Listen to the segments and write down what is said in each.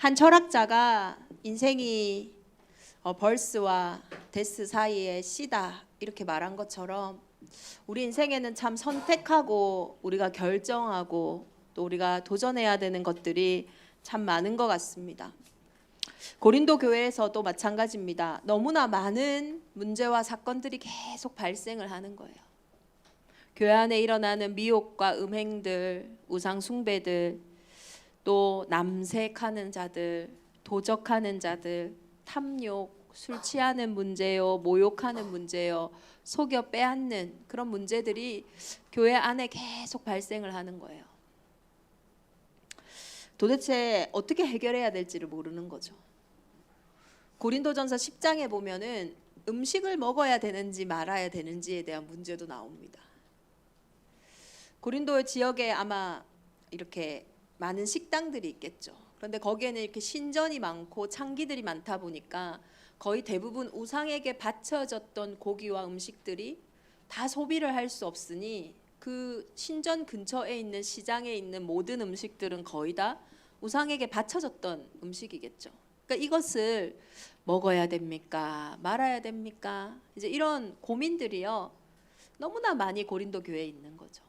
한 철학자가 인생이 벌스와 데스 사이에 씨다 이렇게 말한 것처럼 우리 인생에는 참 선택하고 우리가 결정하고 또 우리가 도전해야 되는 것들이 참 많은 것 같습니다. 고린도 교회에서도 마찬가지입니다. 너무나 많은 문제와 사건들이 계속 발생을 하는 거예요. 교회 안에 일어나는 미혹과 음행들, 우상 숭배들, 또 남색하는 자들, 도적하는 자들, 탐욕, 술 취하는 문제요, 모욕하는 문제요, 속여 빼앗는 그런 문제들이 교회 안에 계속 발생을 하는 거예요. 도대체 어떻게 해결해야 될지를 모르는 거죠. 고린도전서 10장에 보면은 음식을 먹어야 되는지 말아야 되는지에 대한 문제도 나옵니다. 고린도 지역에 아마 이렇게 많은 식당들이 있겠죠. 그런데 거기에는 이렇게 신전이 많고 창기들이 많다 보니까 거의 대부분 우상에게 바쳐졌던 고기와 음식들이 다 소비를 할 수 없으니 그 신전 근처에 있는 시장에 있는 모든 음식들은 거의 다 우상에게 바쳐졌던 음식이겠죠. 그러니까 이것을 먹어야 됩니까? 말아야 됩니까? 이제 이런 고민들이요. 너무나 많이 고린도 교회에 있는 거죠.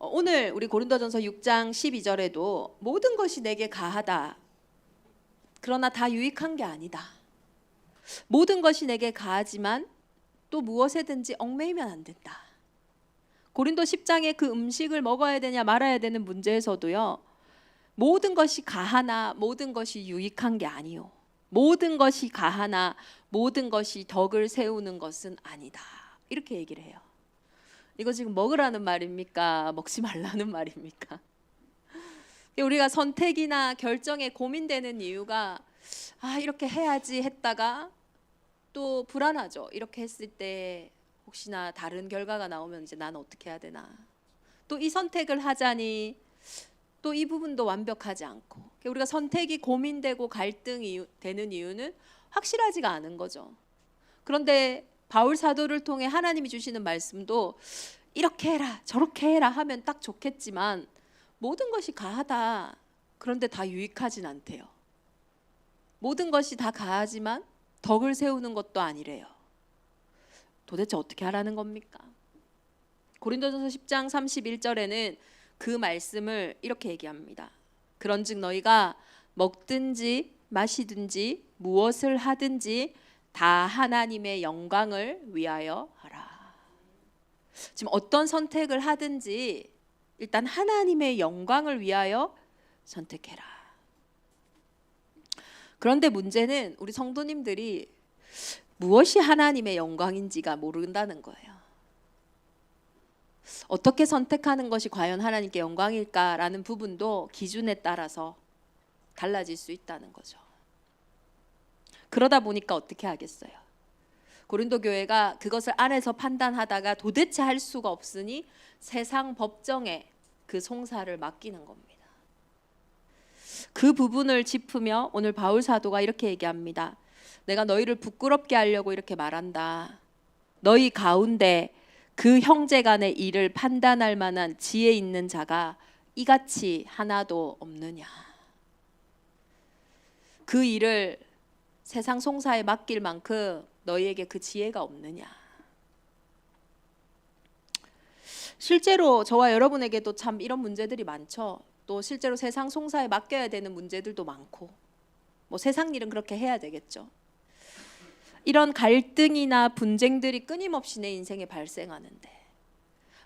오늘 우리 고린도전서 6장 12절에도 모든 것이 내게 가하다. 그러나 다 유익한 게 아니다. 모든 것이 내게 가하지만 또 무엇에든지 얽매이면 안 된다. 고린도 10장의 그 음식을 먹어야 되냐 말아야 되는 문제에서도요. 모든 것이 가하나 모든 것이 유익한 게 아니요. 모든 것이 가하나 모든 것이 덕을 세우는 것은 아니다. 이렇게 얘기를 해요. 이거 지금 먹으라는 말입니까? 먹지 말라는 말입니까? 우리가 선택이나 결정에 고민되는 이유가 이렇게 해야지 했다가 또 불안하죠. 이렇게 했을 때 혹시나 다른 결과가 나오면 이제 난 어떻게 해야 되나. 또 이 선택을 하자니 또 이 부분도 완벽하지 않고 우리가 선택이 고민되고 갈등이 되는 이유는 확실하지가 않은 거죠. 그런데 바울 사도를 통해 하나님이 주시는 말씀도 이렇게 해라 저렇게 해라 하면 딱 좋겠지만 모든 것이 가하다. 그런데 다 유익하진 않대요. 모든 것이 다 가하지만 덕을 세우는 것도 아니래요. 도대체 어떻게 하라는 겁니까? 고린도전서 10장 31절에는 그 말씀을 이렇게 얘기합니다. 그런즉 너희가 먹든지 마시든지 무엇을 하든지 다 하나님의 영광을 위하여 하라. 지금 어떤 선택을 하든지 일단 하나님의 영광을 위하여 선택해라. 그런데 문제는 우리 성도님들이 무엇이 하나님의 영광인지가 모른다는 거예요. 어떻게 선택하는 것이 과연 하나님께 영광일까라는 부분도 기준에 따라서 달라질 수 있다는 거죠. 그러다 보니까 어떻게 하겠어요? 고린도 교회가 그것을 안에서 판단하다가 도대체 할 수가 없으니 세상 법정에 그 송사를 맡기는 겁니다. 그 부분을 짚으며 오늘 바울 사도가 이렇게 얘기합니다. 내가 너희를 부끄럽게 하려고 이렇게 말한다. 너희 가운데 그 형제 간의 일을 판단할 만한 지혜 있는 자가 이같이 하나도 없느냐. 그 일을 세상 송사에 맡길 만큼 너희에게 그 지혜가 없느냐. 실제로 저와 여러분에게도 참 이런 문제들이 많죠. 또 실제로 세상 송사에 맡겨야 되는 문제들도 많고 뭐 세상 일은 그렇게 해야 되겠죠. 이런 갈등이나 분쟁들이 끊임없이 내 인생에 발생하는데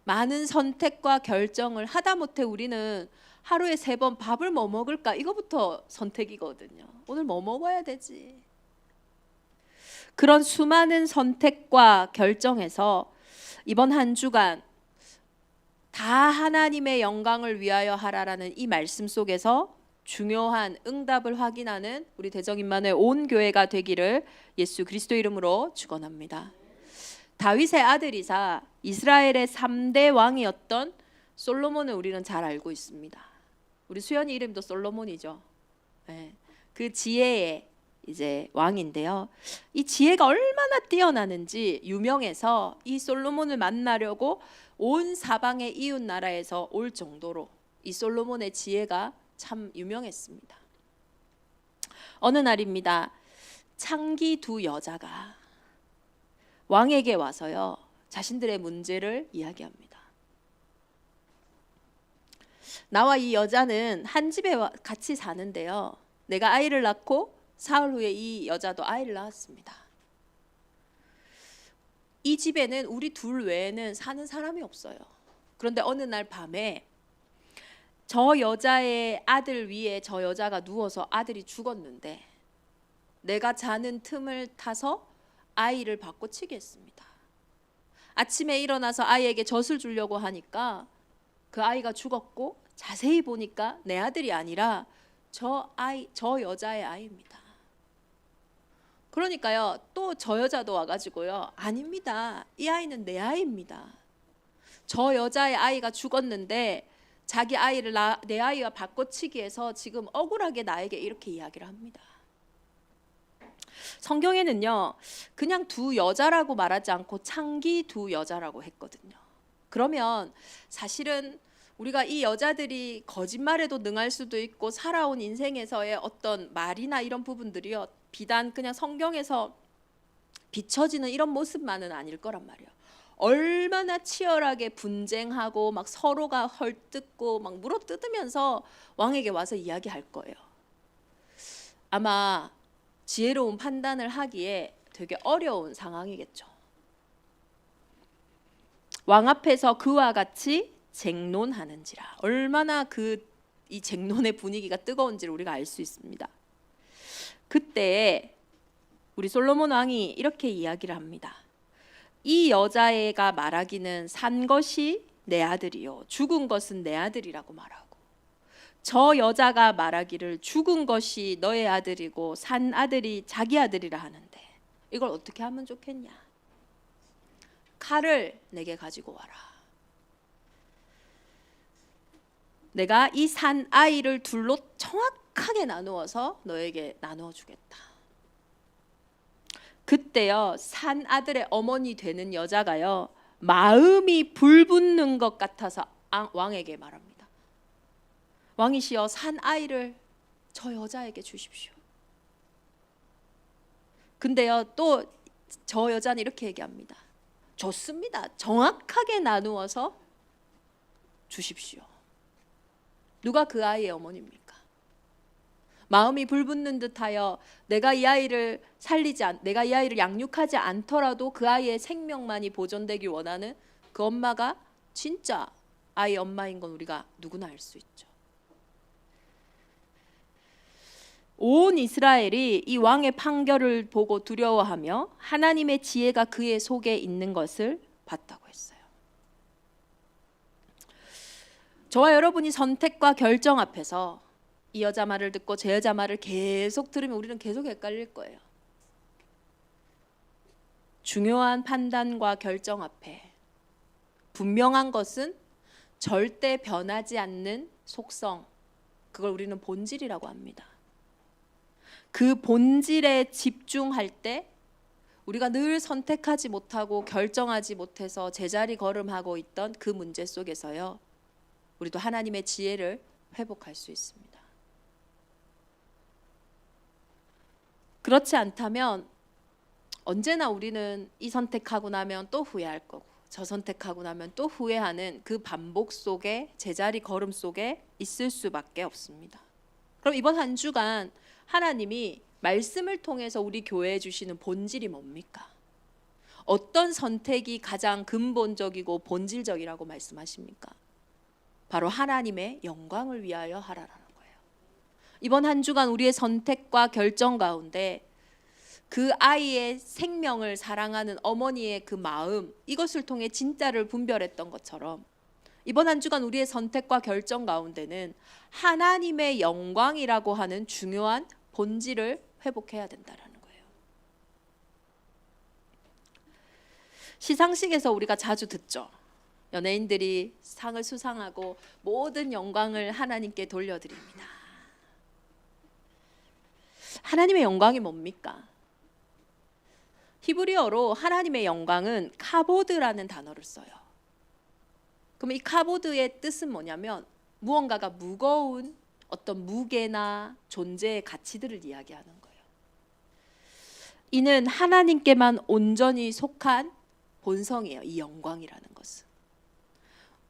많은 선택과 결정을 하다못해 우리는 하루에 3번 밥을 뭐 먹을까 이거부터 선택이거든요. 오늘 뭐 먹어야 되지. 그런 수많은 선택과 결정에서 이번 한 주간 다 하나님의 영광을 위하여 하라라는 이 말씀 속에서 중요한 응답을 확인하는 우리 대정임만의 온 교회가 되기를 예수 그리스도 이름으로 축원합니다. 다윗의 아들이사 이스라엘의 3대 왕이었던 솔로몬을 우리는 잘 알고 있습니다. 우리 수연이 이름도 솔로몬이죠. 네. 그 지혜의 이제 왕인데요. 이 지혜가 얼마나 뛰어나는지 유명해서 이 솔로몬을 만나려고 온 사방의 이웃 나라에서 올 정도로 이 솔로몬의 지혜가 참 유명했습니다. 어느 날입니다. 창기 두 여자가 왕에게 와서요, 자신들의 문제를 이야기합니다. 나와 이 여자는 한 집에 같이 사는데요, 내가 아이를 낳고 사흘 후에 이 여자도 아이를 낳았습니다. 이 집에는 우리 둘 외에는 사는 사람이 없어요. 그런데 어느 날 밤에 저 여자의 아들 위에 저 여자가 누워서 아들이 죽었는데 내가 자는 틈을 타서 아이를 바꿔치기 했습니다. 아침에 일어나서 아이에게 젖을 주려고 하니까 그 아이가 죽었고, 자세히 보니까 내 아들이 아니라 저 여자의 아이입니다. 그러니까요, 또 저 여자도 와가지고요, 아닙니다, 이 아이는 내 아이입니다. 저 여자의 아이가 죽었는데 자기 아이를 내 아이와 바꿔치기해서 지금 억울하게 나에게 이렇게 이야기를 합니다. 성경에는요, 그냥 두 여자라고 말하지 않고 창기 두 여자라고 했거든요. 그러면 사실은 우리가 이 여자들이 거짓말에도 능할 수도 있고 살아온 인생에서의 어떤 말이나 이런 부분들이요, 비단 그냥 성경에서 비춰지는 이런 모습만은 아닐 거란 말이에요. 얼마나 치열하게 분쟁하고 막 서로가 헐뜯고 막 물어뜯으면서 왕에게 와서 이야기할 거예요. 아마 지혜로운 판단을 하기에 되게 어려운 상황이겠죠. 왕 앞에서 그와 같이 쟁론하는지라. 얼마나 이 쟁론의 분위기가 뜨거운지를 우리가 알 수 있습니다. 그때 우리 솔로몬 왕이 이렇게 이야기를 합니다. 이 여자애가 말하기는 산 것이 내 아들이요 죽은 것은 내 아들이라고 말하고, 저 여자가 말하기를 죽은 것이 너의 아들이고 산 아들이 자기 아들이라 하는데 이걸 어떻게 하면 좋겠냐? 칼을 내게 가지고 와라. 내가 이 산 아이를 둘로 정확하게 나누어서 너에게 나누어 주겠다. 그때요, 산 아들의 어머니 되는 여자가요, 마음이 불붙는 것 같아서 왕에게 말합니다. 왕이시여, 산 아이를 저 여자에게 주십시오. 근데요, 또 저 여자는 이렇게 얘기합니다. 좋습니다. 정확하게 나누어서 주십시오. 누가 그 아이의 어머니입니까? 마음이 불붙는 듯하여 내가 이 아이를 내가 이 아이를 양육하지 않더라도 그 아이의 생명만이 보존되길 원하는 그 엄마가 진짜 아이 엄마인 건 우리가 누구나 알 수 있죠. 온 이스라엘이 이 왕의 판결을 보고 두려워하며 하나님의 지혜가 그의 속에 있는 것을 봤다고 했어요. 저와 여러분이 선택과 결정 앞에서 이 여자 말을 듣고 제 여자 말을 계속 들으면 우리는 계속 헷갈릴 거예요. 중요한 판단과 결정 앞에 분명한 것은 절대 변하지 않는 속성, 그걸 우리는 본질이라고 합니다. 그 본질에 집중할 때 우리가 늘 선택하지 못하고 결정하지 못해서 제자리 걸음하고 있던 그 문제 속에서요, 우리도 하나님의 지혜를 회복할 수 있습니다. 그렇지 않다면 언제나 우리는 이 선택하고 나면 또 후회할 거고 저 선택하고 나면 또 후회하는 그 반복 속에, 제자리 걸음 속에 있을 수밖에 없습니다. 그럼 이번 한 주간 하나님이 말씀을 통해서 우리 교회에 주시는 본질이 뭡니까? 어떤 선택이 가장 근본적이고 본질적이라고 말씀하십니까? 바로 하나님의 영광을 위하여 하라라는 거예요. 이번 한 주간 우리의 선택과 결정 가운데 그 아이의 생명을 사랑하는 어머니의 그 마음, 이것을 통해 진짜를 분별했던 것처럼 이번 한 주간 우리의 선택과 결정 가운데는 하나님의 영광이라고 하는 중요한 본질을 회복해야 된다라는 거예요. 시상식에서 우리가 자주 듣죠. 연예인들이 상을 수상하고 모든 영광을 하나님께 돌려드립니다. 하나님의 영광이 뭡니까? 히브리어로 하나님의 영광은 카보드라는 단어를 써요. 그럼 이 카보드의 뜻은 뭐냐면 무언가가 무거운, 어떤 무게나 존재의 가치들을 이야기하는 거예요. 이는 하나님께만 온전히 속한 본성이에요. 이 영광이라는 것은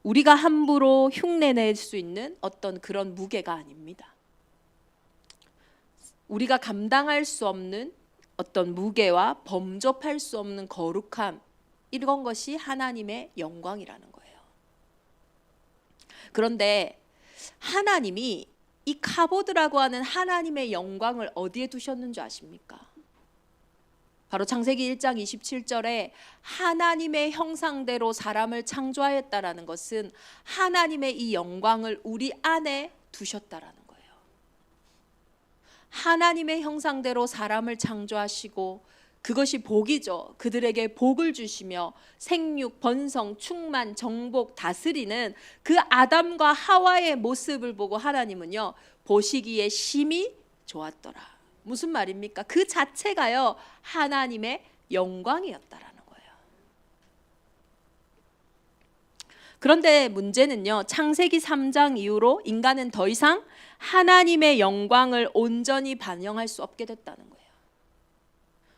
우리가 함부로 흉내낼 수 있는 어떤 그런 무게가 아닙니다. 우리가 감당할 수 없는 어떤 무게와 범접할 수 없는 거룩함, 이런 것이 하나님의 영광이라는 거예요. 그런데 하나님이 이 카보드라고 하는 하나님의 영광을 어디에 두셨는 줄 아십니까? 바로 창세기 1장 27절에 하나님의 형상대로 사람을 창조하였다라는 것은 하나님의 이 영광을 우리 안에 두셨다라는 거예요. 하나님의 형상대로 사람을 창조하시고 그것이 복이죠. 그들에게 복을 주시며 생육, 번성, 충만, 정복, 다스리는 그 아담과 하와의 모습을 보고 하나님은요, 보시기에 심히 좋았더라. 무슨 말입니까? 그 자체가요, 하나님의 영광이었다라는 거예요. 그런데 문제는요, 창세기 3장 이후로 인간은 더 이상 하나님의 영광을 온전히 반영할 수 없게 됐다는 거예요.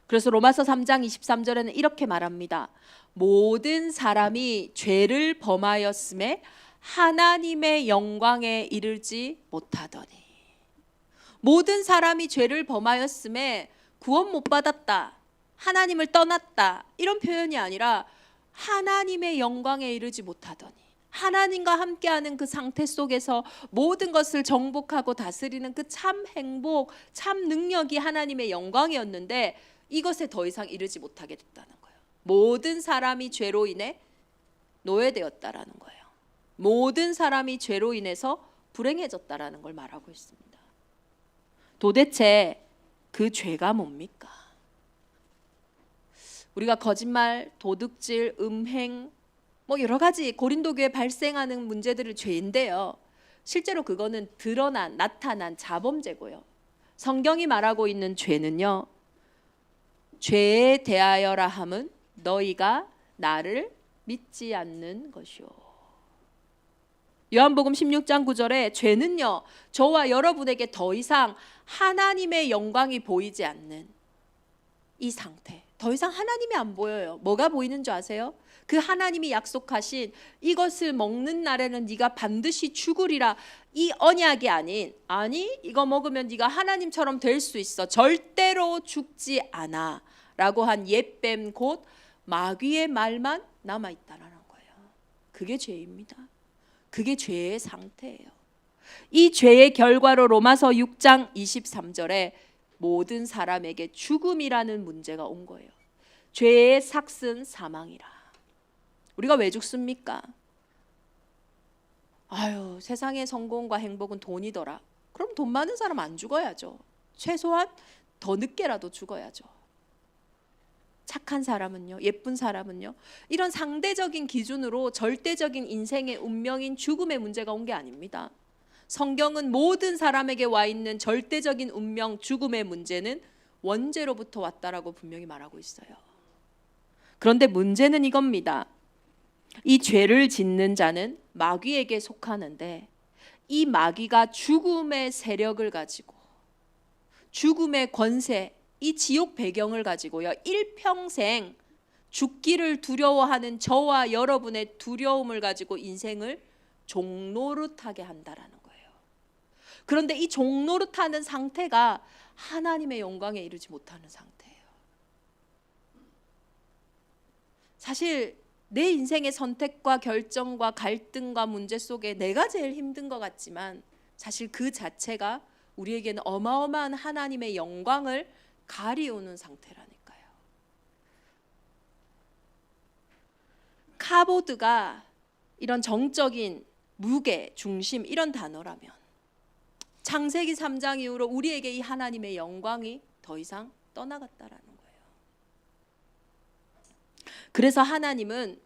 그래서 로마서 3장 23절에는 이렇게 말합니다. 모든 사람이 죄를 범하였음에 하나님의 영광에 이르지 못하더니. 모든 사람이 죄를 범하였음에 구원 못 받았다, 하나님을 떠났다, 이런 표현이 아니라 하나님의 영광에 이르지 못하더니, 하나님과 함께하는 그 상태 속에서 모든 것을 정복하고 다스리는 그 참 행복, 참 능력이 하나님의 영광이었는데 이것에 더 이상 이르지 못하게 됐다는 거예요. 모든 사람이 죄로 인해 노예되었다라는 거예요. 모든 사람이 죄로 인해서 불행해졌다라는 걸 말하고 있습니다. 도대체 그 죄가 뭡니까? 우리가 거짓말, 도둑질, 음행, 여러 가지 고린도 교회에 발생하는 문제들을 죄인데요, 실제로 그거는 드러난, 나타난 자범죄고요. 성경이 말하고 있는 죄는요, 죄에 대하여라 함은 너희가 나를 믿지 않는 것이요. 요한복음 16장 9절에 죄는요, 저와 여러분에게 더 이상 하나님의 영광이 보이지 않는 이 상태, 더 이상 하나님이 안 보여요. 뭐가 보이는 줄 아세요? 그 하나님이 약속하신 이것을 먹는 날에는 네가 반드시 죽으리라, 이 언약이 아닌, 아니 이거 먹으면 네가 하나님처럼 될 수 있어, 절대로 죽지 않아 라고 한 옛뱀 곧 마귀의 말만 남아있다는 거예요. 그게 죄입니다. 그게 죄의 상태예요. 이 죄의 결과로 로마서 6장 23절에 모든 사람에게 죽음이라는 문제가 온 거예요. 죄의 삭은 사망이라. 우리가 왜 죽습니까? 아유, 세상의 성공과 행복은 돈이더라. 그럼 돈 많은 사람 안 죽어야죠. 최소한 더 늦게라도 죽어야죠. 착한 사람은요, 예쁜 사람은요, 이런 상대적인 기준으로 절대적인 인생의 운명인 죽음의 문제가 온 게 아닙니다. 성경은 모든 사람에게 와 있는 절대적인 운명, 죽음의 문제는 원죄로부터 왔다라고 분명히 말하고 있어요. 그런데 문제는 이겁니다. 이 죄를 짓는 자는 마귀에게 속하는데 이 마귀가 죽음의 세력을 가지고, 죽음의 권세, 이 지옥 배경을 가지고요, 일평생 죽기를 두려워하는 저와 여러분의 두려움을 가지고 인생을 종노릇하게 한다라는 거예요. 그런데 이 종노릇하는 상태가 하나님의 영광에 이르지 못하는 상태예요. 사실 내 인생의 선택과 결정과 갈등과 문제 속에 내가 제일 힘든 것 같지만 사실 그 자체가 우리에게는 어마어마한 하나님의 영광을 가리우는 상태라니까요. 카보드가 이런 정적인 무게, 중심, 이런 단어라면 창세기 3장 이후로 우리에게 이 하나님의 영광이 더 이상 떠나갔다라는 거예요. 그래서 하나님은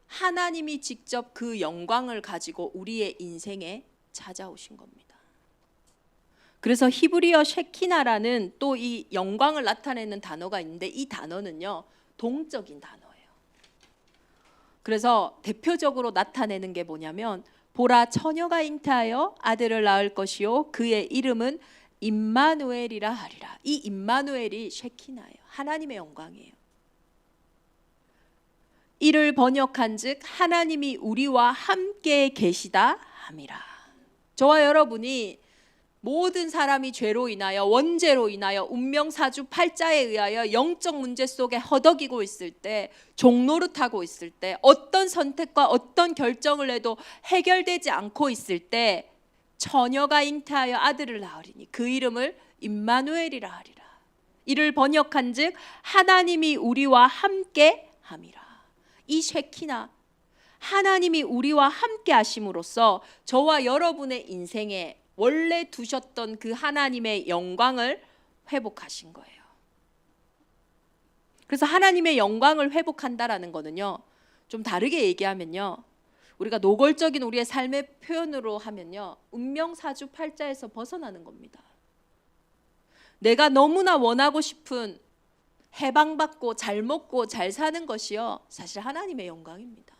하나님이 직접 그 영광을 가지고 우리의 인생에 찾아오신 겁니다. 그래서 히브리어 셰키나라는 또 이 영광을 나타내는 단어가 있는데 이 단어는요, 동적인 단어예요. 그래서 대표적으로 나타내는 게 뭐냐면 보라 처녀가 잉태하여 아들을 낳을 것이요 그의 이름은 임마누엘이라 하리라. 이 임마누엘이 쉐키나예요. 하나님의 영광이에요. 이를 번역한즉 하나님이 우리와 함께 계시다 함이라. 저와 여러분이 모든 사람이 죄로 인하여 원죄로 인하여 운명사주 팔자에 의하여 영적 문제 속에 허덕이고 있을 때, 종노릇하고 있을 때, 어떤 선택과 어떤 결정을 해도 해결되지 않고 있을 때 처녀가 잉태하여 아들을 낳으리니 그 이름을 임마누엘이라 하리라. 이를 번역한즉 하나님이 우리와 함께 함이라. 이 쉐키나, 하나님이 우리와 함께 하심으로써 저와 여러분의 인생에 원래 두셨던 그 하나님의 영광을 회복하신 거예요. 그래서 하나님의 영광을 회복한다라는 거는요, 좀 다르게 얘기하면요, 우리가 노골적인 우리의 삶의 표현으로 하면요, 운명사주 팔자에서 벗어나는 겁니다. 내가 너무나 원하고 싶은 해방받고 잘 먹고 잘 사는 것이요, 사실 하나님의 영광입니다.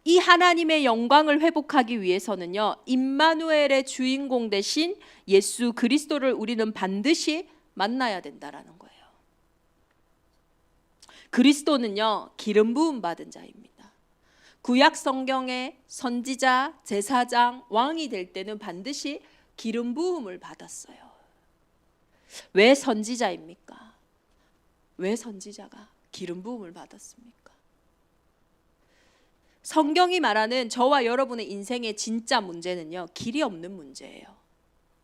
이 하나님의 영광을 회복하기 위해서는요, 임마누엘의 주인공 대신 예수 그리스도를 우리는 반드시 만나야 된다라는 거예요. 그리스도는요, 기름 부음 받은 자입니다. 구약 성경의 선지자, 제사장, 왕이 될 때는 반드시 기름 부음을 받았어요. 왜 선지자입니까? 왜 선지자가 기름 부음을 받았습니까? 성경이 말하는 저와 여러분의 인생의 진짜 문제는요, 길이 없는 문제예요.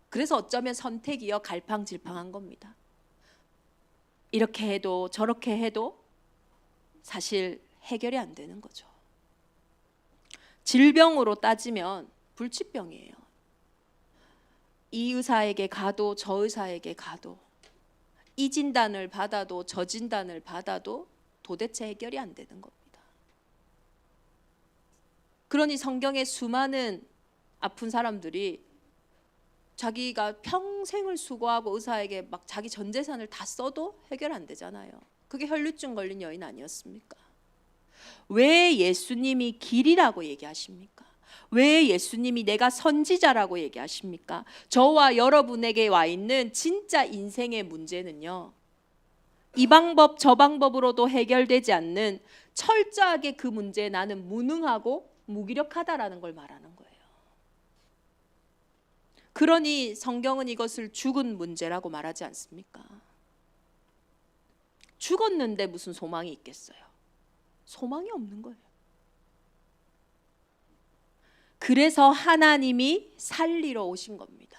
그래서 어쩌면 선택이요, 갈팡질팡한 겁니다. 이렇게 해도 저렇게 해도 사실 해결이 안 되는 거죠. 질병으로 따지면 불치병이에요. 이 의사에게 가도 저 의사에게 가도, 이 진단을 받아도 저 진단을 받아도 도대체 해결이 안 되는 겁니다. 그러니 성경의 수많은 아픈 사람들이 자기가 평생을 수고하고 의사에게 막 자기 전 재산을 다 써도 해결 안 되잖아요. 그게 혈류증 걸린 여인 아니었습니까? 왜 예수님이 길이라고 얘기하십니까? 왜 예수님이 내가 선지자라고 얘기하십니까? 저와 여러분에게 와 있는 진짜 인생의 문제는요, 이 방법 저 방법으로도 해결되지 않는, 철저하게 그 문제에 나는 무능하고 무기력하다라는 걸 말하는 거예요. 그러니 성경은 이것을 죽은 문제라고 말하지 않습니까? 죽었는데 무슨 소망이 있겠어요? 소망이 없는 거예요. 그래서 하나님이 살리러 오신 겁니다.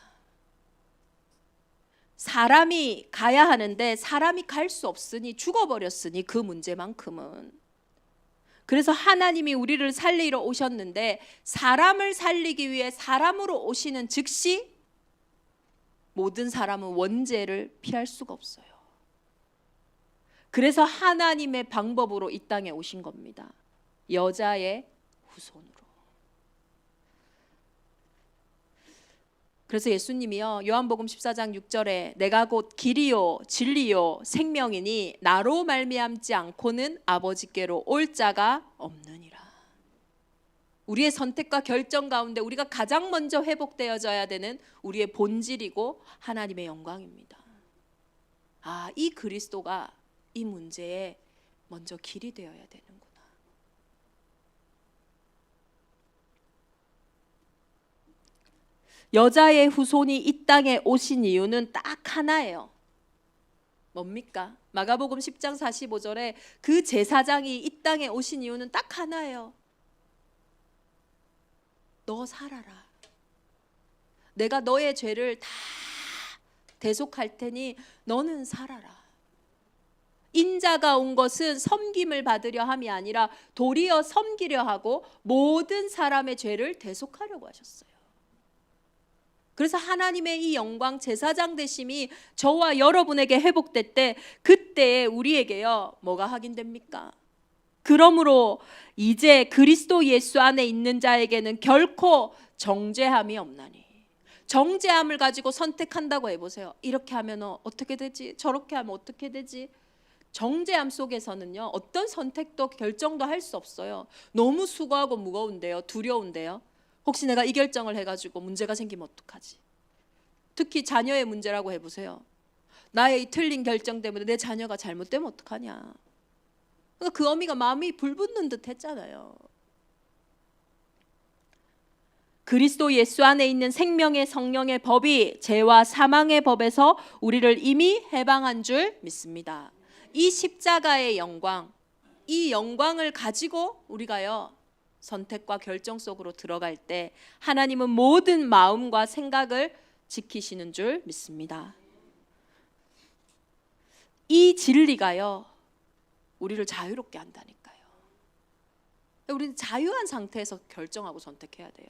사람이 가야 하는데 사람이 갈 수 없으니, 죽어버렸으니 그 문제만큼은. 그래서 하나님이 우리를 살리러 오셨는데, 사람을 살리기 위해 사람으로 오시는 즉시 모든 사람은 원죄를 피할 수가 없어요. 그래서 하나님의 방법으로 이 땅에 오신 겁니다. 여자의 후손으로. 그래서 예수님이요, 요한복음 14장 6절에 내가 곧 길이요 진리요 생명이니 나로 말미암지 않고는 아버지께로 올 자가 없느니라. 우리의 선택과 결정 가운데 우리가 가장 먼저 회복되어져야 되는 우리의 본질이고 하나님의 영광입니다. 아, 이 그리스도가 이 문제에 먼저 길이 되어야 되는구나. 여자의 후손이 이 땅에 오신 이유는 딱 하나예요. 뭡니까? 마가복음 10장 45절에 그 제사장이 이 땅에 오신 이유는 딱 하나예요. 너 살아라. 내가 너의 죄를 다 대속할 테니 너는 살아라. 인자가 온 것은 섬김을 받으려 함이 아니라 도리어 섬기려 하고 모든 사람의 죄를 대속하려고 하셨어요. 그래서 하나님의 이 영광, 제사장 되심이 저와 여러분에게 회복될 때, 그때 우리에게요, 뭐가 확인됩니까? 그러므로 이제 그리스도 예수 안에 있는 자에게는 결코 정죄함이 없나니. 정죄함을 가지고 선택한다고 해보세요. 이렇게 하면 어떻게 되지? 저렇게 하면 어떻게 되지? 정죄함 속에서는요, 어떤 선택도 결정도 할 수 없어요. 너무 수고하고 무거운데요, 두려운데요. 혹시 내가 이 결정을 해가지고 문제가 생기면 어떡하지? 특히 자녀의 문제라고 해보세요. 나의 이 틀린 결정 때문에 내 자녀가 잘못되면 어떡하냐. 그러니까 그 어미가 마음이 불붙는 듯 했잖아요. 그리스도 예수 안에 있는 생명의 성령의 법이 죄와 사망의 법에서 우리를 이미 해방한 줄 믿습니다. 이 십자가의 영광, 이 영광을 가지고 우리가요, 선택과 결정 속으로 들어갈 때 하나님은 모든 마음과 생각을 지키시는 줄 믿습니다. 이 진리가요, 우리를 자유롭게 한다니까요. 우리는 자유한 상태에서 결정하고 선택해야 돼요.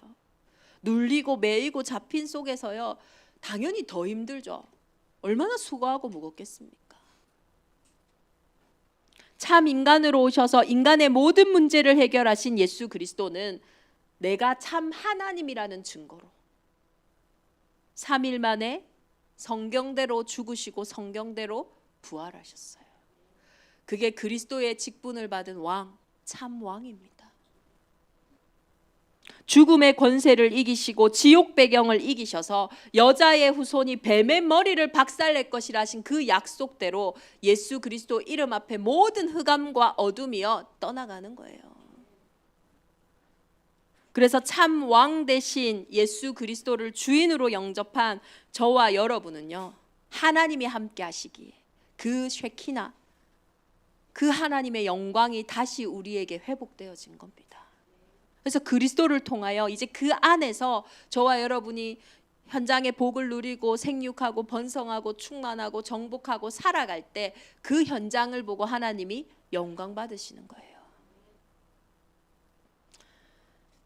눌리고 매이고 잡힌 속에서요, 당연히 더 힘들죠. 얼마나 수고하고 무겁겠습니까? 참 인간으로 오셔서 인간의 모든 문제를 해결하신 예수 그리스도는 내가 참 하나님이라는 증거로 3일 만에 성경대로 죽으시고 성경대로 부활하셨어요. 그게 그리스도의 직분을 받은 왕, 참 왕입니다. 죽음의 권세를 이기시고 지옥 배경을 이기셔서 여자의 후손이 뱀의 머리를 박살낼 것이라 하신 그 약속대로 예수 그리스도 이름 앞에 모든 흑암과 어둠이여 떠나가는 거예요. 그래서 참 왕 대신 예수 그리스도를 주인으로 영접한 저와 여러분은요, 하나님이 함께 하시기에 그 쉐키나, 그 하나님의 영광이 다시 우리에게 회복되어진 겁니다. 그래서 그리스도를 통하여 이제 그 안에서 저와 여러분이 현장의 복을 누리고 생육하고 번성하고 충만하고 정복하고 살아갈 때 그 현장을 보고 하나님이 영광 받으시는 거예요.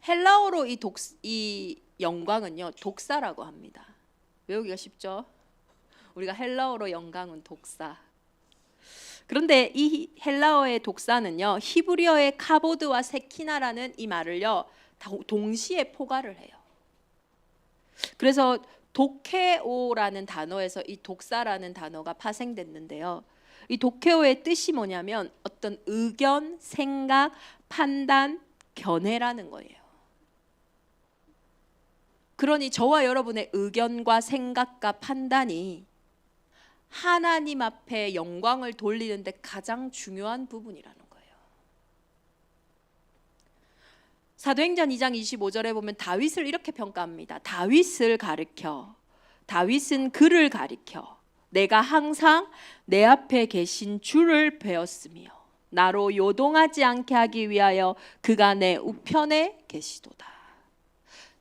헬라어로 이 영광은요, 독사라고 합니다. 외우기가 쉽죠? 우리가 헬라어로 영광은 독사. 그런데 이 헬라어의 독사는요, 히브리어의 카보드와 세키나라는 이 말을요, 동시에 포괄을 해요. 그래서 도케오라는 단어에서 이 독사라는 단어가 파생됐는데요. 이 도케오의 뜻이 뭐냐면 어떤 의견, 생각, 판단, 견해라는 거예요. 그러니 저와 여러분의 의견과 생각과 판단이 하나님 앞에 영광을 돌리는데 가장 중요한 부분이라는 거예요. 사도행전 2장 25절에 보면 다윗을 이렇게 평가합니다. 다윗은 그를 가리켜 내가 항상 내 앞에 계신 주를 배웠으며 나로 요동하지 않게 하기 위하여 그가 내 우편에 계시도다.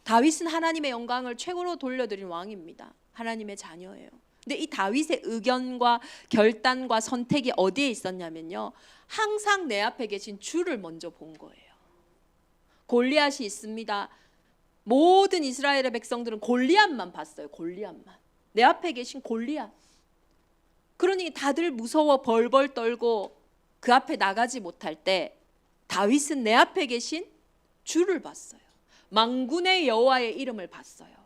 다윗은 하나님의 영광을 최고로 돌려드린 왕입니다. 하나님의 자녀예요. 근데 이 다윗의 의견과 결단과 선택이 어디에 있었냐면요, 항상 내 앞에 계신 주를 먼저 본 거예요. 골리앗이 있습니다. 모든 이스라엘의 백성들은 골리앗만 봤어요. 골리앗만. 내 앞에 계신 골리앗. 그러니 다들 무서워 벌벌 떨고 그 앞에 나가지 못할 때 다윗은 내 앞에 계신 주를 봤어요. 만군의 여호와의 이름을 봤어요.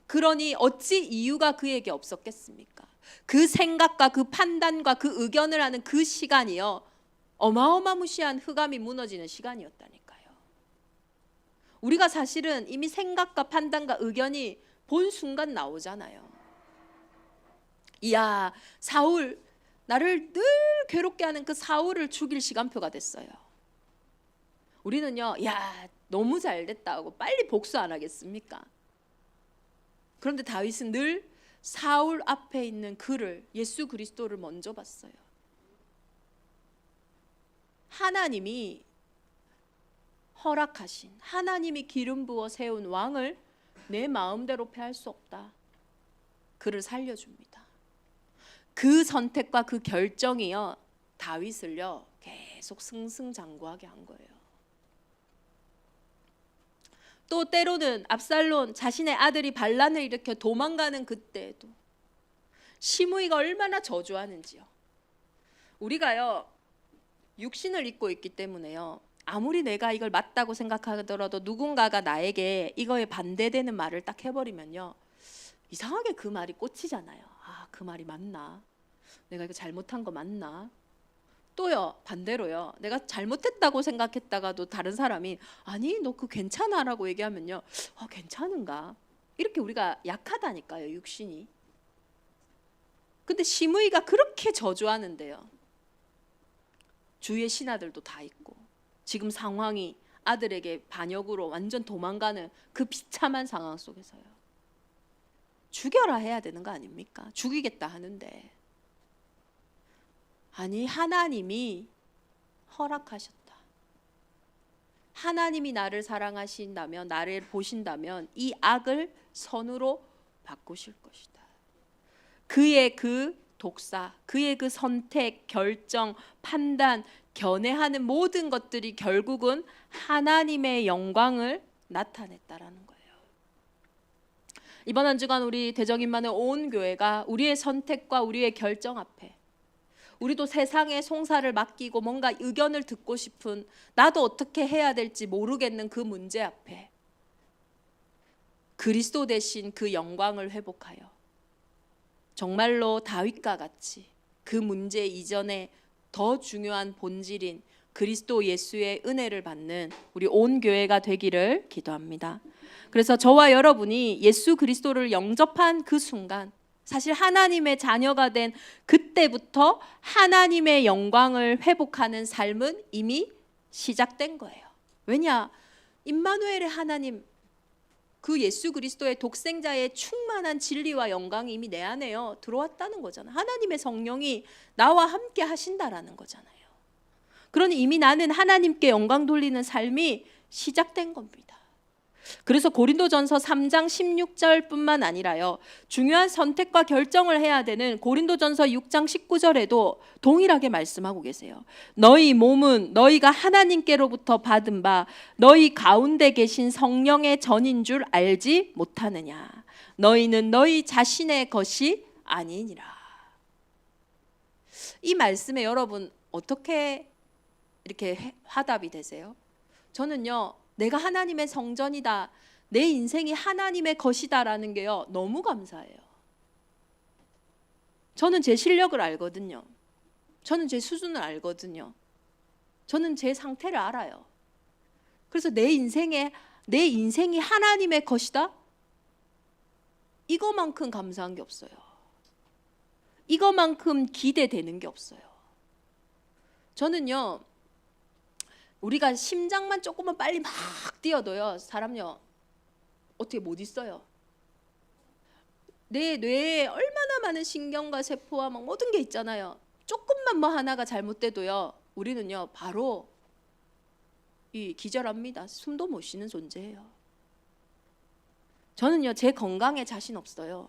그러니 어찌 이유가 그에게 없었겠습니까? 그 생각과 그 판단과 그 의견을 하는 그 시간이요, 어마어마무시한 흑암이 무너지는 시간이었다니까요. 우리가 사실은 이미 생각과 판단과 의견이 본 순간 나오잖아요. 이야, 사울, 나를 늘 괴롭게 하는 그 사울을 죽일 시간표가 됐어요. 우리는요, 야, 너무 잘 됐다 하고 빨리 복수 안 하겠습니까? 그런데 다윗은 늘 사울 앞에 있는 그를, 예수 그리스도를 먼저 봤어요. 하나님이 허락하신, 하나님이 기름 부어 세운 왕을 내 마음대로 패할 수 없다. 그를 살려줍니다. 그 선택과 그 결정이요, 다윗을요 계속 승승장구하게 한 거예요. 또 때로는 압살롬 자신의 아들이 반란을 일으켜 도망가는 그때에도 시므이가 얼마나 저주하는지요. 우리가요 육신을 입고 있기 때문에요, 아무리 내가 이걸 맞다고 생각하더라도 누군가가 나에게 이거에 반대되는 말을 딱 해버리면요, 이상하게 그 말이 꽂히잖아요. 아, 그 말이 맞나? 내가 이거 잘못한 거 맞나? 또요, 반대로요. 내가 잘못했다고 생각했다가도 다른 사람이 아니 너 그거 괜찮아 라고 얘기하면요, 괜찮은가? 이렇게 우리가 약하다니까요, 육신이. 근데 심의가 그렇게 저주하는데요, 주위의 신하들도 다 있고 지금 상황이 아들에게 반역으로 완전 도망가는 그 비참한 상황 속에서요, 죽여라 해야 되는 거 아닙니까? 죽이겠다 하는데 아니, 하나님이 허락하셨다. 하나님이 나를 사랑하신다면, 나를 보신다면 이 악을 선으로 바꾸실 것이다. 그의 그 독사, 그의 그 선택, 결정, 판단, 견해하는 모든 것들이 결국은 하나님의 영광을 나타냈다라는 거예요. 이번 한 주간 우리 대적임만의 온 교회가 우리의 선택과 우리의 결정 앞에, 우리도 세상에 송사를 맡기고 뭔가 의견을 듣고 싶은, 나도 어떻게 해야 될지 모르겠는 그 문제 앞에 그리스도 대신 그 영광을 회복하여 정말로 다윗과 같이 그 문제 이전에 더 중요한 본질인 그리스도 예수의 은혜를 받는 우리 온 교회가 되기를 기도합니다. 그래서 저와 여러분이 예수 그리스도를 영접한 그 순간, 사실 하나님의 자녀가 된 그때부터 하나님의 영광을 회복하는 삶은 이미 시작된 거예요. 왜냐? 임마누엘의 하나님, 그 예수 그리스도의 독생자의 충만한 진리와 영광이 이미 내 안에요 들어왔다는 거잖아요. 하나님의 성령이 나와 함께 하신다라는 거잖아요. 그러니 이미 나는 하나님께 영광 돌리는 삶이 시작된 겁니다. 그래서 고린도전서 3장 16절뿐만 아니라요, 중요한 선택과 결정을 해야 되는 고린도전서 6장 19절에도 동일하게 말씀하고 계세요. 너희 몸은 너희가 하나님께로부터 받은 바 너희 가운데 계신 성령의 전인 줄 알지 못하느냐. 너희는 너희 자신의 것이 아니니라. 이 말씀에 여러분 어떻게 이렇게 화답이 되세요? 저는요, 내가 하나님의 성전이다, 내 인생이 하나님의 것이다라는 게요 너무 감사해요. 저는 제 실력을 알거든요. 저는 제 수준을 알거든요. 저는 제 상태를 알아요. 그래서 내 인생이 하나님의 것이다? 이거만큼 감사한 게 없어요. 이거만큼 기대되는 게 없어요. 저는요, 우리가 심장만 조금만 빨리 막 뛰어도요, 사람요 어떻게 못 있어요. 내 뇌에 얼마나 많은 신경과 세포와 막 모든 게 있잖아요. 조금만 뭐 하나가 잘못돼도요, 우리는요 바로 기절합니다. 숨도 못 쉬는 존재예요. 저는요 제 건강에 자신 없어요.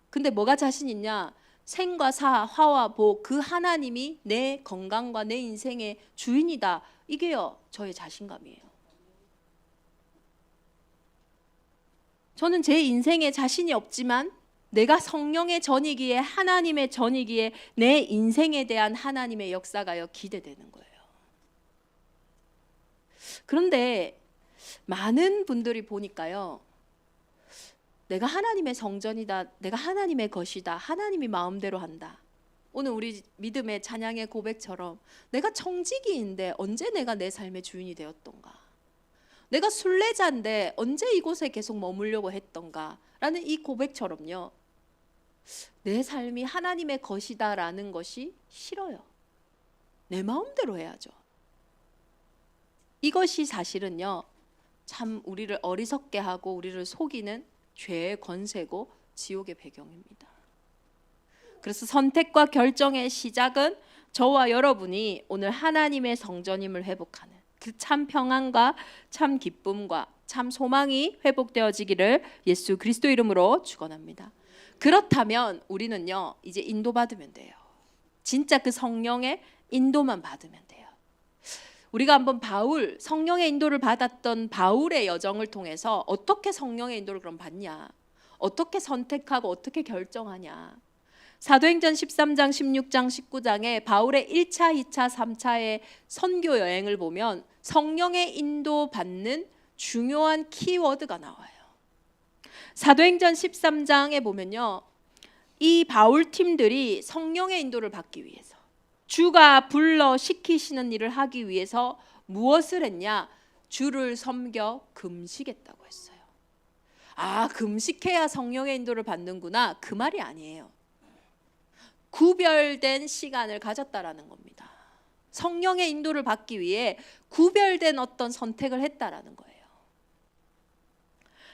근데 뭐가 자신 있냐? 생과 사, 화와 복, 그 하나님이 내 건강과 내 인생의 주인이다. 이게요 저의 자신감이에요. 저는 제 인생에 자신이 없지만 내가 성령의 전이기에, 하나님의 전이기에 내 인생에 대한 하나님의 역사가요 기대되는 거예요. 그런데 많은 분들이 보니까요, 내가 하나님의 성전이다, 내가 하나님의 것이다, 하나님이 마음대로 한다. 오늘 우리 믿음의 찬양의 고백처럼 내가 청지기인데 언제 내가 내 삶의 주인이 되었던가, 내가 순례자인데 언제 이곳에 계속 머물려고 했던가 라는 이 고백처럼요, 내 삶이 하나님의 것이다라는 것이 싫어요. 내 마음대로 해야죠. 이것이 사실은요 참 우리를 어리석게 하고 우리를 속이는 죄의 권세고 지옥의 배경입니다. 그래서 선택과 결정의 시작은 저와 여러분이 오늘 하나님의 성전임을 회복하는 그 참 평안과 참 기쁨과 참 소망이 회복되어지기를 예수 그리스도 이름으로 축원합니다. 그렇다면 우리는요 이제 인도받으면 돼요. 진짜 그 성령의 인도만 받으면 돼요. 우리가 한번 성령의 인도를 받았던 바울의 여정을 통해서 어떻게 성령의 인도를 그럼 받냐, 어떻게 선택하고 어떻게 결정하냐. 사도행전 13장, 16장, 19장에 바울의 1차, 2차, 3차의 선교 여행을 보면 성령의 인도 받는 중요한 키워드가 나와요. 사도행전 13장에 보면요, 이 바울 팀들이 성령의 인도를 받기 위해서 주가 불러 시키시는 일을 하기 위해서 무엇을 했냐? 주를 섬겨 금식했다고 했어요. 아, 금식해야 성령의 인도를 받는구나, 그 말이 아니에요. 구별된 시간을 가졌다라는 겁니다. 성령의 인도를 받기 위해 구별된 어떤 선택을 했다라는 거예요.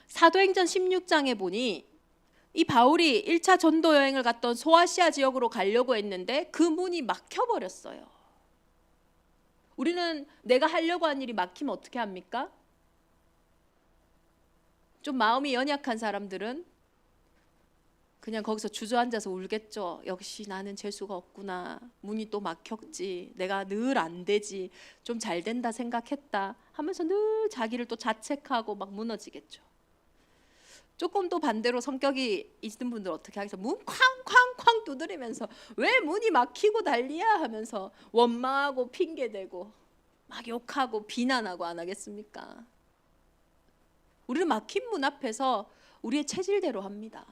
사도행전 16장에 보니 이 바울이 1차 전도 여행을 갔던 소아시아 지역으로 가려고 했는데 그 문이 막혀버렸어요. 우리는 내가 하려고 한 일이 막히면 어떻게 합니까? 좀 마음이 연약한 사람들은 그냥 거기서 주저앉아서 울겠죠. 역시 나는 재수가 없구나. 문이 또 막혔지. 내가 늘 안 되지. 좀 잘 된다 생각했다 하면서 늘 자기를 또 자책하고 막 무너지겠죠. 조금 또 반대로 성격이 있는 분들 어떻게 하겠어요? 문 쾅쾅쾅 두드리면서 왜 문이 막히고 난리야 하면서 원망하고 핑계대고 막 욕하고 비난하고 안 하겠습니까? 우리는 막힌 문 앞에서 우리의 체질대로 합니다.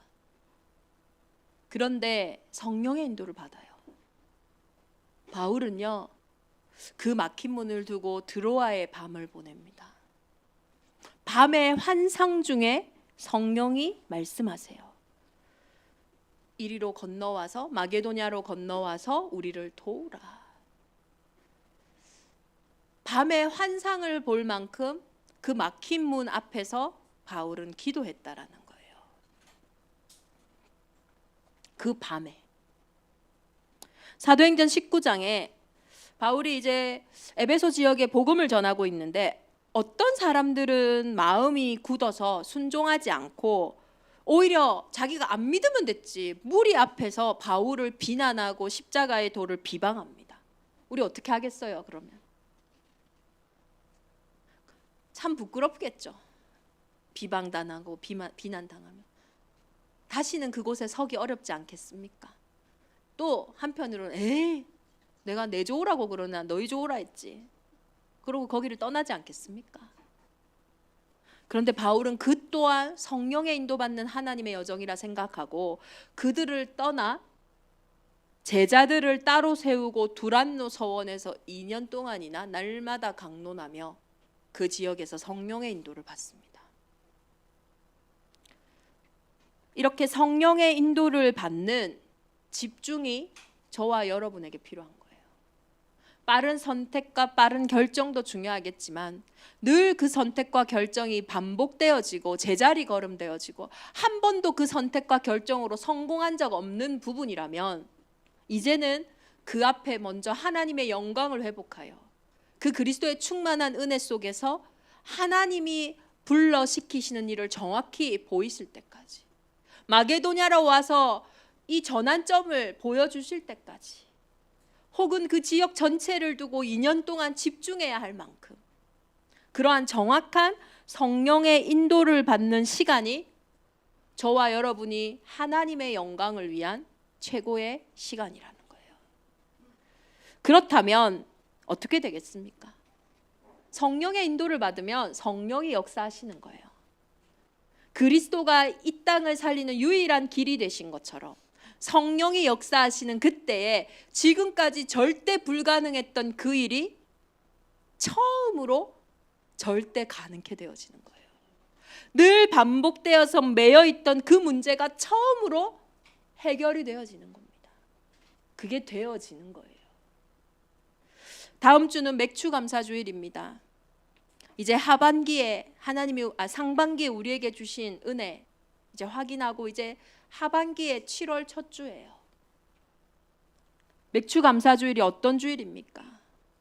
그런데 성령의 인도를 받아요. 바울은요, 그 막힌 문을 두고 드로아의 밤을 보냅니다. 밤의 환상 중에 성령이 말씀하세요. 이리로 건너와서, 마게도냐로 건너와서 우리를 도우라. 밤의 환상을 볼 만큼 그 막힌 문 앞에서 바울은 기도했다라는 거예요. 그 밤에. 사도행전 19장에 바울이 이제 에베소 지역에 복음을 전하고 있는데 어떤 사람들은 마음이 굳어서 순종하지 않고 오히려 자기가 안 믿으면 됐지 무리 앞에서 바울을 비난하고 십자가의 도를 비방합니다. 우리 어떻게 하겠어요? 그러면 참 부끄럽겠죠. 비방당하고 비난당하면 다시는 그곳에 서기 어렵지 않겠습니까? 또 한편으로는 에이, 내가 내 좋으라고 그러나 너희 좋으라 했지. 그러고 거기를 떠나지 않겠습니까? 그런데 바울은 그 또한 성령의 인도받는 하나님의 여정이라 생각하고 그들을 떠나 제자들을 따로 세우고 두란노 서원에서 2년 동안이나 날마다 강론하며 그 지역에서 성령의 인도를 받습니다. 이렇게 성령의 인도를 받는 집중이 저와 여러분에게 필요한 거예요. 빠른 선택과 빠른 결정도 중요하겠지만 늘 그 선택과 결정이 반복되어지고 제자리 걸음되어지고 한 번도 그 선택과 결정으로 성공한 적 없는 부분이라면 이제는 그 앞에 먼저 하나님의 영광을 회복하여 그 그리스도의 충만한 은혜 속에서 하나님이 불러시키시는 일을 정확히 보이실 때까지, 마게도냐로 와서 이 전환점을 보여주실 때까지, 혹은 그 지역 전체를 두고 2년 동안 집중해야 할 만큼 그러한 정확한 성령의 인도를 받는 시간이 저와 여러분이 하나님의 영광을 위한 최고의 시간이라는 거예요. 그렇다면 어떻게 되겠습니까? 성령의 인도를 받으면 성령이 역사하시는 거예요. 그리스도가 이 땅을 살리는 유일한 길이 되신 것처럼 성령이 역사하시는 그때에 지금까지 절대 불가능했던 그 일이 처음으로 절대 가능케 되어지는 거예요. 늘 반복되어서 매여있던 그 문제가 처음으로 해결이 되어지는 겁니다. 그게 되어지는 거예요. 다음 주는 맥추감사주일입니다. 이제 하반기에 상반기에 우리에게 주신 은혜 이제 확인하고 이제 하반기에 7월 첫 주예요. 맥추감사주일이 어떤 주일입니까?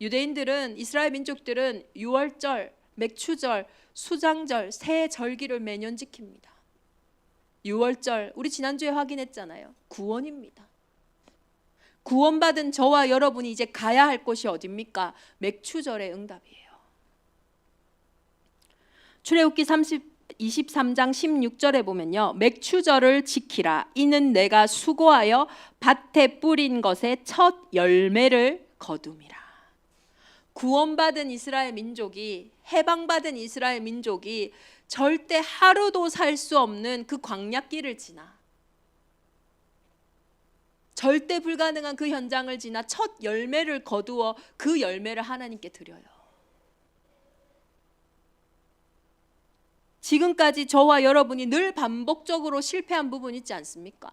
유대인들은, 이스라엘 민족들은 유월절, 맥추절, 수장절 세 절기를 매년 지킵니다. 유월절 우리 지난주에 확인했잖아요. 구원입니다. 구원받은 저와 여러분이 이제 가야 할 곳이 어디입니까? 맥추절의 응답이에요. 출애굽기 23장 16절에 보면요, 맥추절을 지키라. 이는 내가 수고하여 밭에 뿌린 것의 첫 열매를 거둠이라. 구원받은 이스라엘 민족이, 해방받은 이스라엘 민족이 절대 하루도 살 수 없는 그 광야길을 지나 절대 불가능한 그 현장을 지나 첫 열매를 거두어 그 열매를 하나님께 드려요. 지금까지 저와 여러분이 늘 반복적으로 실패한 부분 있지 않습니까?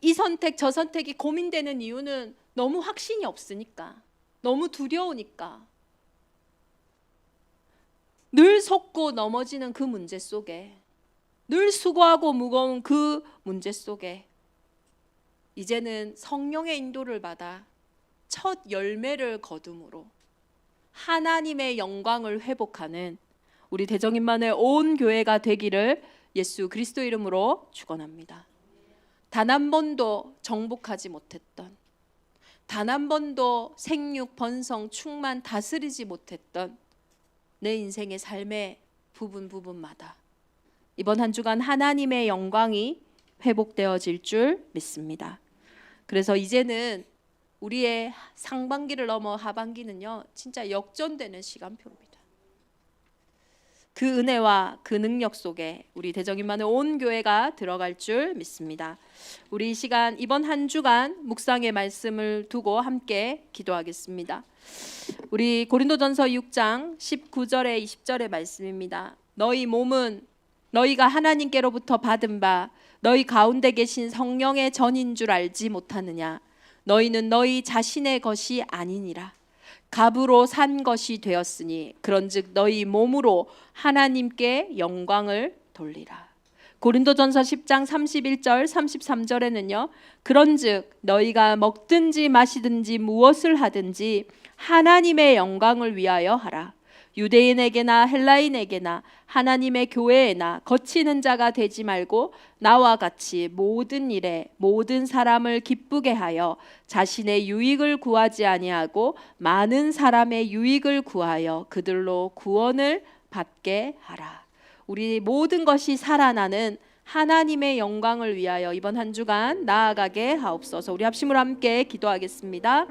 이 선택 저 선택이 고민되는 이유는 너무 확신이 없으니까, 너무 두려우니까, 늘 속고 넘어지는 그 문제 속에, 늘 수고하고 무거운 그 문제 속에 이제는 성령의 인도를 받아 첫 열매를 거둠으로 하나님의 영광을 회복하는 우리 대정인만의 온 교회가 되기를 예수 그리스도 이름으로 축원합니다. 단 한 번도 정복하지 못했던, 단 한 번도 생육, 번성, 충만 다스리지 못했던 내 인생의 삶의 부분마다 이번 한 주간 하나님의 영광이 회복되어질 줄 믿습니다. 그래서 이제는 우리의 상반기를 넘어 하반기는요, 진짜 역전되는 시간표입니다. 그 은혜와 그 능력 속에 우리 대정인만의 온 교회가 들어갈 줄 믿습니다. 우리 이 시간 이번 한 주간 묵상의 말씀을 두고 함께 기도하겠습니다. 우리 고린도전서 6장 19절에 20절의 말씀입니다. 너희 몸은 너희가 하나님께로부터 받은 바 너희 가운데 계신 성령의 전인 줄 알지 못하느냐. 너희는 너희 자신의 것이 아니니라. 값으로 산 것이 되었으니 그런즉 너희 몸으로 하나님께 영광을 돌리라. 고린도전서 10장 31절 33절에는요. 그런즉 너희가 먹든지 마시든지 무엇을 하든지 하나님의 영광을 위하여 하라. 유대인에게나 헬라인에게나 하나님의 교회에나 거치는 자가 되지 말고 나와 같이 모든 일에 모든 사람을 기쁘게 하여 자신의 유익을 구하지 아니하고 많은 사람의 유익을 구하여 그들로 구원을 받게 하라. 우리 모든 것이 살아나는 하나님의 영광을 위하여 이번 한 주간 나아가게 하옵소서. 우리 합심으로 함께 기도하겠습니다.